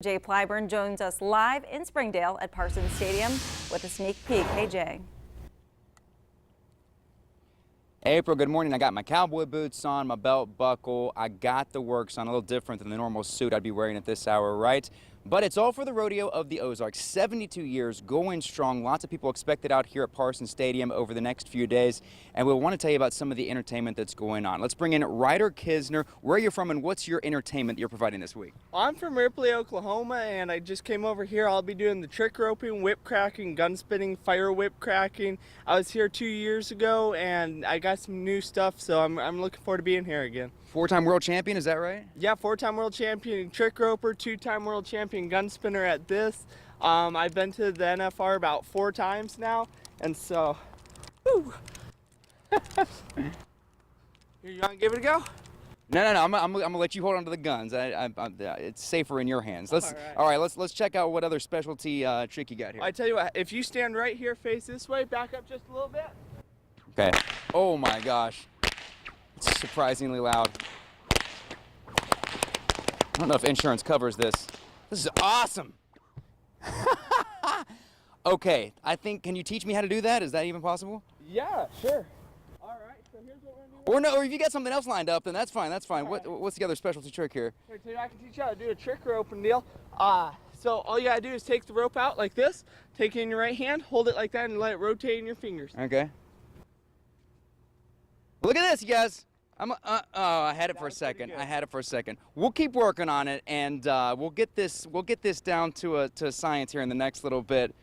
Jay Plyburn joins us live in Springdale at Parsons Stadium with a sneak peek. Hey, Jay. April, good morning. I got my cowboy boots on, my belt buckle. I got the works on, a little different than the normal suit I'd be wearing at this hour, right? But it's all for the Rodeo of the Ozarks. 72 years, going strong. Lots of people expected out here at Parsons Stadium over the next few days. And we'll want to tell you about some of the entertainment that's going on. Let's bring in Ryder Kisner. Where are you from and what's your entertainment that you're providing this week? I'm from Ripley, Oklahoma, and I just came over here. I'll be doing the trick roping, whip cracking, gun spinning, fire whip cracking. I was here 2 years ago, and I got some new stuff, so I'm looking forward to being here again. Four-time world champion, is that right? Yeah, 4-time world champion trick roper, 2-time world champion gun spinner at this. I've been to the NFR about 4 times now, and so, woo. You want to give it a go? No. I'm gonna let you hold on to the guns. It's safer in your hands. All right. Let's check out what other specialty trick you got here. I tell you what, if you stand right here, face this way, back up just a little bit. Okay. Oh my gosh. It's surprisingly loud. I don't know if insurance covers this. This is awesome. Okay, can you teach me how to do that? Is that even possible? Yeah, sure. All right, so here's what we're gonna do. Or if you got something else lined up, then that's fine. What's the other specialty trick here? I can teach you how to do a trick roping deal. So all you gotta do is take the rope out like this, take it in your right hand, hold it like that, and let it rotate in your fingers. Okay. Look at this, you guys. I had it for a second. We'll keep working on it, and we'll get this down to science here in the next little bit.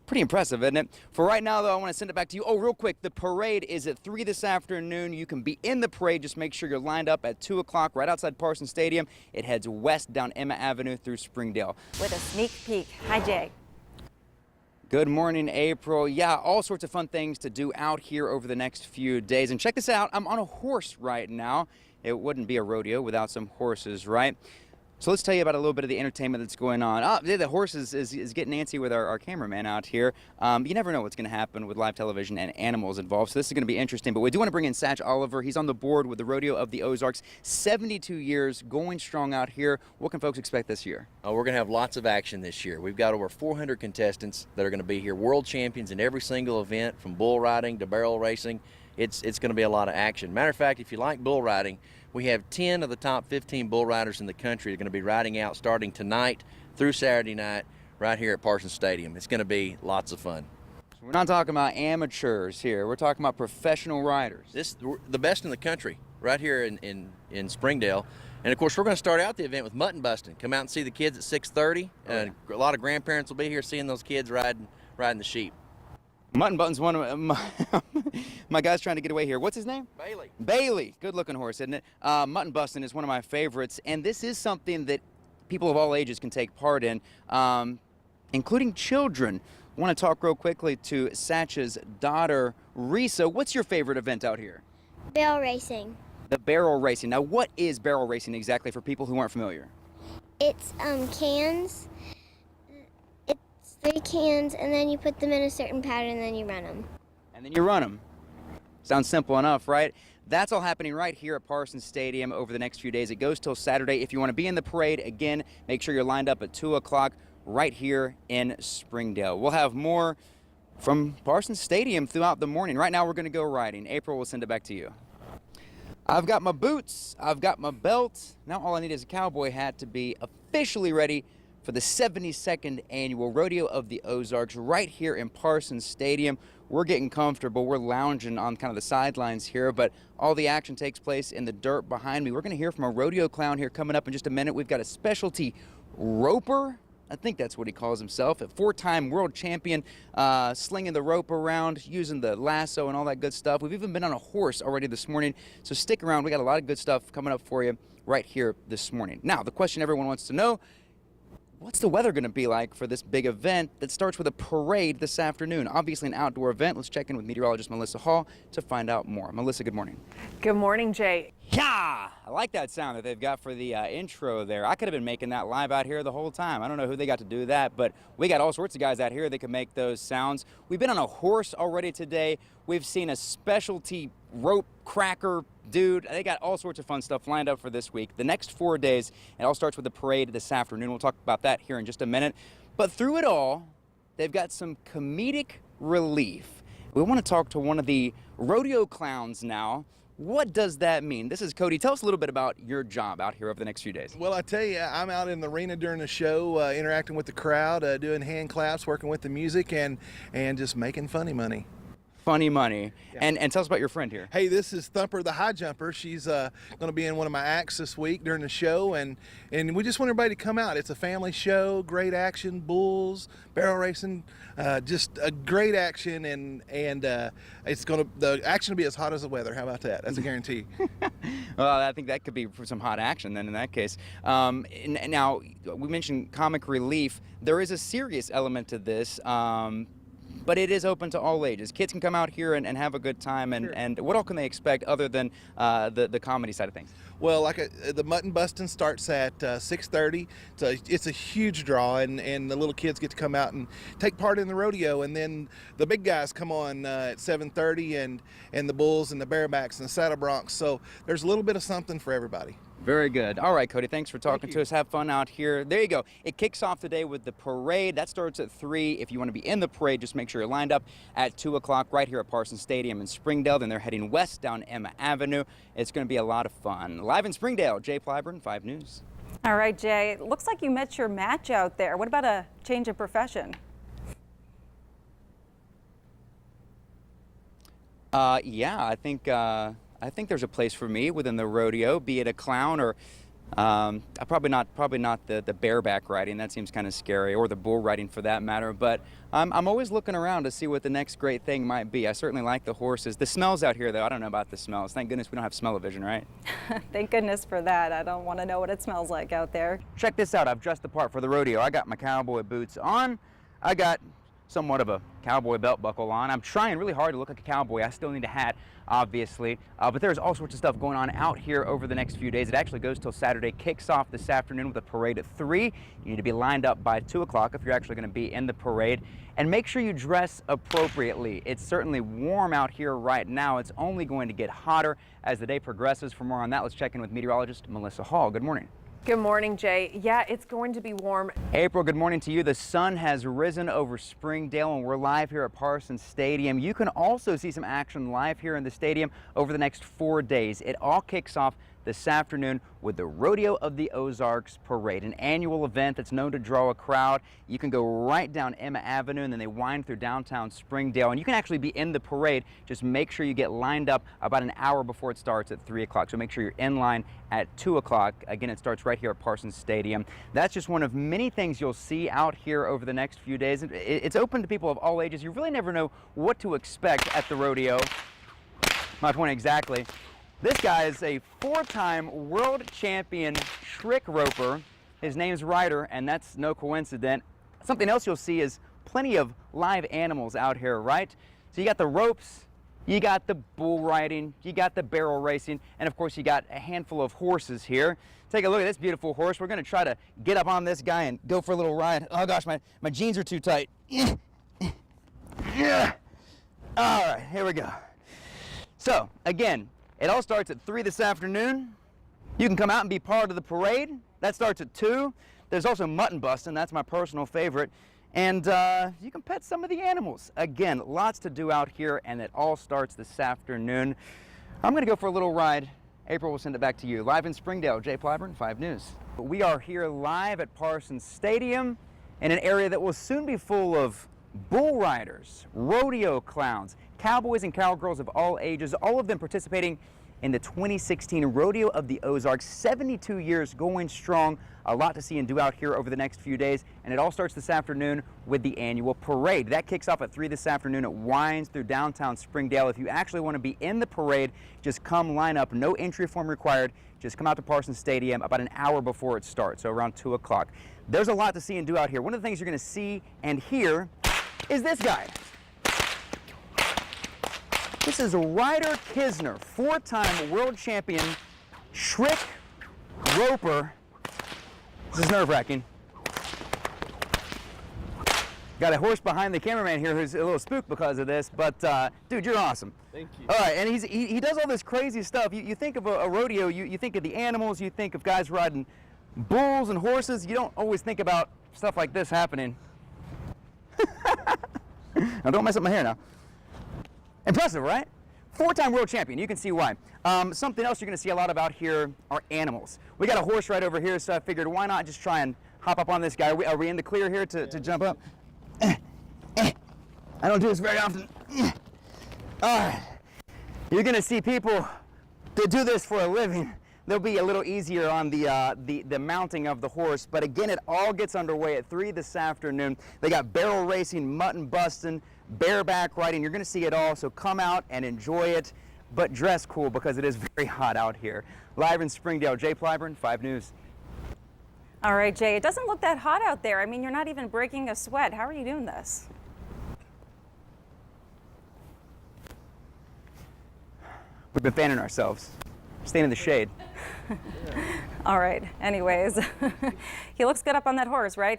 Pretty impressive, isn't it? For right now, though, I want to send it back to you. Oh, real quick, the parade is at 3 this afternoon. You can be in the parade. Just make sure you're lined up at 2 o'clock right outside Parsons Stadium. It heads west down Emma Avenue through Springdale. With a sneak peek. Hi, Jay. Good morning, April. Yeah, all sorts of fun things to do out here over the next few days. And check this out, I'm on a horse right now. It wouldn't be a rodeo without some horses, right? So let's tell you about a little bit of the entertainment that's going on. The horse is getting antsy with our cameraman out here. You never know what's going to happen with live television and animals involved, so this is going to be interesting. But we do want to bring in Satch Oliver. He's on the board with the Rodeo of the Ozarks. 72 years, going strong out here. What can folks expect this year? We're going to have lots of action this year. We've got over 400 contestants that are going to be here, world champions in every single event, from bull riding to barrel racing. It's going to be a lot of action. Matter of fact, if you like bull riding, we have 10 of the top 15 bull riders in the country that are going to be riding out starting tonight through Saturday night right here at Parsons Stadium. It's going to be lots of fun. So we're not talking about amateurs here. We're talking about professional riders. The best in the country right here in Springdale. And, of course, we're going to start out the event with mutton busting. Come out and see the kids at 6:30. And a lot of grandparents will be here seeing those kids riding the sheep. Mutton Button's one of my guy's trying to get away here. What's his name? Bailey. Bailey. Good looking horse, isn't it? Mutton Busting is one of my favorites, and this is something that people of all ages can take part in, including children. I want to talk real quickly to Satch's daughter, Risa. What's your favorite event out here? Barrel racing. The barrel racing. Now, what is barrel racing exactly for people who aren't familiar? It's cans. It's 3 cans, and then you put them in a certain pattern, and then you run them. And then you run them. Sounds simple enough, right? That's all happening right here at Parsons Stadium over the next few days. It goes till Saturday. If you want to be in the parade, again, make sure you're lined up at 2 o'clock right here in Springdale. We'll have more from Parsons Stadium throughout the morning. Right now, we're going to go riding. April, we'll send it back to you. I've got my boots. I've got my belt. Now all I need is a cowboy hat to be officially ready for the 72nd annual Rodeo of the Ozarks right here in Parsons Stadium. We're getting comfortable. We're lounging on kind of the sidelines here, but all the action takes place in the dirt behind me. We're going to hear from a rodeo clown here coming up in just a minute. We've got a specialty roper. I think that's what he calls himself, a 4-time world champion, slinging the rope around, using the lasso and all that good stuff. We've even been on a horse already this morning, so stick around. We got a lot of good stuff coming up for you right here this morning. Now, the question everyone wants to know, what's the weather going to be like for this big event that starts with a parade this afternoon? Obviously an outdoor event. Let's check in with meteorologist Melissa Hall to find out more. Melissa, good morning. Good morning, Jay. Yeah, I like that sound that they've got for the intro there. I could have been making that live out here the whole time. I don't know who they got to do that, but we got all sorts of guys out here that can make those sounds. We've been on a horse already today. We've seen a specialty rope cracker dude. They got all sorts of fun stuff lined up for this week. The next 4 days, it all starts with the parade this afternoon. We'll talk about that here in just a minute. But through it all, they've got some comedic relief. We want to talk to one of the rodeo clowns now. What does that mean? This is Cody. Tell us a little bit about your job out here over the next few days. Well, I tell you, I'm out in the arena during the show, interacting with the crowd, doing hand claps, working with the music, and just making funny money. Funny money. Yeah. And tell us about your friend here. Hey, this is Thumper the High Jumper. She's going to be in one of my acts this week during the show, and we just want everybody to come out. It's a family show, great action, bulls, barrel racing, just a great action, and the action will be as hot as the weather. How about that? That's a guarantee. Well, I think that could be for some hot action then in that case. Now, we mentioned comic relief. There is a serious element to this. But it is open to all ages. Kids can come out here and have a good time. Sure. And what all can they expect other than the comedy side of things? Well, the mutton busting starts at 6:30. So it's a huge draw, and the little kids get to come out and take part in the rodeo. And then the big guys come on at 7:30, and the bulls and the barebacks and the saddle broncs. So there's a little bit of something for everybody. Very good. All right, Cody, thanks for talking Thank to you. us. Have fun out here. There you go. It kicks off today with the parade. That starts at 3. If you want to be in the parade, just make sure you're lined up at 2 o'clock right here at Parsons Stadium in Springdale. Then they're heading west down Emma Avenue. It's going to be a lot of fun. Live in Springdale, Jay Plyburn, 5 News. All right, Jay, it looks like you met your match out there. What about a change of profession? Yeah, I think there's a place for me within the rodeo, be it a clown or probably not the bareback riding. That seems kind of scary, or the bull riding for that matter. But I'm always looking around to see what the next great thing might be. I certainly like the horses. The smells out here, though, I don't know about the smells. Thank goodness we don't have smell-o-vision, right? Thank goodness for that. I don't want to know what it smells like out there. Check this out. I've dressed the part for the rodeo. I got my cowboy boots on. I got somewhat of a cowboy belt buckle on. I'm trying really hard to look like a cowboy. I still need a hat, obviously. But there's all sorts of stuff going on out here over the next few days. It actually goes till Saturday, kicks off this afternoon with a parade at 3. You need to be lined up by 2 o'clock if you're actually going to be in the parade. And make sure you dress appropriately. It's certainly warm out here right now. It's only going to get hotter as the day progresses. For more on that, let's check in with meteorologist Melissa Hall. Good morning. Good morning, Jay. Yeah, it's going to be warm. April, good morning to you. The sun has risen over Springdale, and we're live here at Parsons Stadium. You can also see some action live here in the stadium over the next 4 days. It all kicks off this afternoon with the Rodeo of the Ozarks Parade, an annual event that's known to draw a crowd. You can go right down Emma Avenue, and then they wind through downtown Springdale, and you can actually be in the parade. Just make sure you get lined up about an hour before it starts at 3 o'clock. So make sure you're in line at 2 o'clock. Again, it starts right here at Parsons Stadium. That's just one of many things you'll see out here over the next few days. It's open to people of all ages. You really never know what to expect at the rodeo. My point exactly. This guy is a 4-time world champion trick roper. His name's Ryder, and that's no coincidence. Something else you'll see is plenty of live animals out here, right? So you got the ropes, you got the bull riding, you got the barrel racing, and of course you got a handful of horses here. Take a look at this beautiful horse. We're gonna try to get up on this guy and go for a little ride. Oh gosh, my jeans are too tight. Yeah. All right, here we go. So again, it all starts at 3 this afternoon. You can come out and be part of the parade. That starts at 2. There's also mutton busting. That's my personal favorite. And you can pet some of the animals. Again, lots to do out here, and it all starts this afternoon. I'm going to go for a little ride. April will send it back to you. Live in Springdale, Jay Plyburn, 5 News. We are here live at Parsons Stadium in an area that will soon be full of bull riders, rodeo clowns, cowboys and cowgirls of all ages, all of them participating in the 2016 Rodeo of the Ozarks. 72 years going strong. A lot to see and do out here over the next few days, and it all starts this afternoon with the annual parade. That kicks off at 3 this afternoon. It winds through downtown Springdale. If you actually want to be in the parade, just come line up. No entry form required. Just come out to Parsons Stadium about an hour before it starts, so around 2 o'clock. There's a lot to see and do out here. One of the things you're going to see and hear is this guy. This is Ryder Kisner, 4-time world champion trick roper. This is nerve-wracking. Got a horse behind the cameraman here who's a little spooked because of this, but dude, you're awesome. Thank you. All right, and he does all this crazy stuff. You think of a rodeo, you think of the animals, you think of guys riding bulls and horses. You don't always think about stuff like this happening. Now don't mess up my hair now. Impressive, right? 4-time world champion, you can see why. Something else you're gonna see a lot about here are animals. We got a horse right over here, so I figured why not just try and hop up on this guy. Are we in the clear here to jump up? I don't do this very often. All right. You're gonna see people that do this for a living. They'll be a little easier on the mounting of the horse, but again, it all gets underway at 3 this afternoon. They got barrel racing, mutton busting, bareback riding. You're gonna see it all, so come out and enjoy it, but dress cool because it is very hot out here. Live in Springdale, Jay Plyburn, 5 News. All right, Jay, it doesn't look that hot out there. I mean, you're not even breaking a sweat. How are you doing this? We've been fanning ourselves, staying in the shade. All right, anyways, he looks good up on that horse, right?